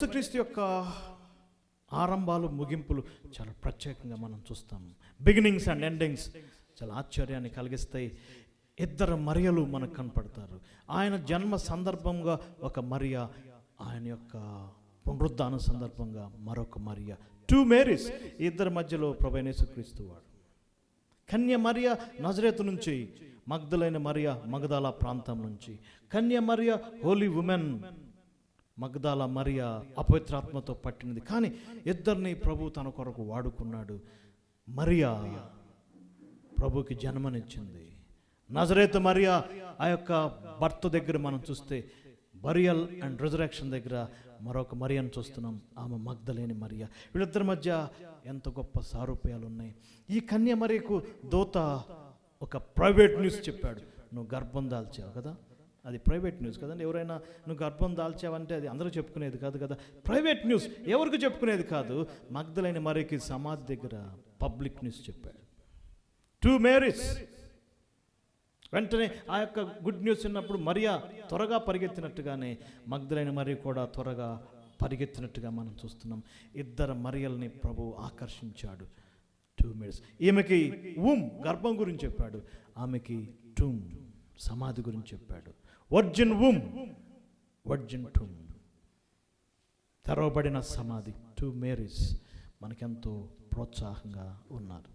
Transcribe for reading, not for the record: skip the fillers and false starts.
యేసుక్రీస్తు యొక్క ఆరంభాలు ముగింపులు చాలా ప్రత్యేకంగా మనం చూస్తాం. బిగినింగ్స్ అండ్ ఎండింగ్స్ చాలా ఆశ్చర్యాన్ని కలిగిస్తాయి. ఇద్దరు మరియలు మనకు కనపడతారు. ఆయన జన్మ సందర్భంగా ఒక మరియ, ఆయన యొక్క పునరుద్ధాన సందర్భంగా మరొక మరియ. 2 మేరీస్, ఇద్దరి మధ్యలో ప్రభువైన యేసుక్రీస్తు వాడు. కన్య మరియ నజరేతు నుంచి, మగ్దలైన మరియ మగదాల ప్రాంతం నుంచి. కన్య మరియ హోలీ ఉమెన్, మగ్దాల మరియ అపవిత్రాత్మతో పట్టినది. కానీ ఇద్దరిని ప్రభు తన కొరకు వాడుకున్నాడు. మరియా ప్రభుకి జన్మనిచ్చింది. నజరేతు మరియా ఆ యొక్క భర్త దగ్గర మనం చూస్తే బరియల్ అండ్ రిజరెక్షన్ దగ్గర మరొక మరియను చూస్తున్నాం, ఆమె మగ్దలేని మరియ. వీళ్ళిద్దరి మధ్య ఎంత గొప్ప సారూప్యాలు ఉన్నాయి. ఈ కన్య మరియకు దూత ఒక ప్రైవేట్ న్యూస్ చెప్పాడు. నువ్వు గర్భం దాల్చావు కదా, అది ప్రైవేట్ న్యూస్ కదండి. ఎవరైనా నువ్వు గర్భం దాల్చావంటే అది అందరూ చెప్పుకునేది కాదు కదా, ప్రైవేట్ న్యూస్, ఎవరికి చెప్పుకునేది కాదు. మగ్దలైన మరియకి సమాధి దగ్గర పబ్లిక్ న్యూస్ చెప్పాడు. 2 మేరీస్. వెంటనే ఆ యొక్క గుడ్ న్యూస్ విన్నప్పుడు మరియా త్వరగా పరిగెత్తినట్టుగానే మగ్దలైన మరియ కూడా త్వరగా పరిగెత్తినట్టుగా మనం చూస్తున్నాం. ఇద్దరు మరియల్ని ప్రభు ఆకర్షించాడు. 2 మేరీస్. ఈమెకి గర్భం గురించి చెప్పాడు, ఆమెకి టూమ్ సమాధి గురించి చెప్పాడు. వర్జిన్ టూమ్, తెరవబడిన సమాధి. 2 మేరీస్ మనకెంతో ప్రోత్సాహంగా ఉన్నారు.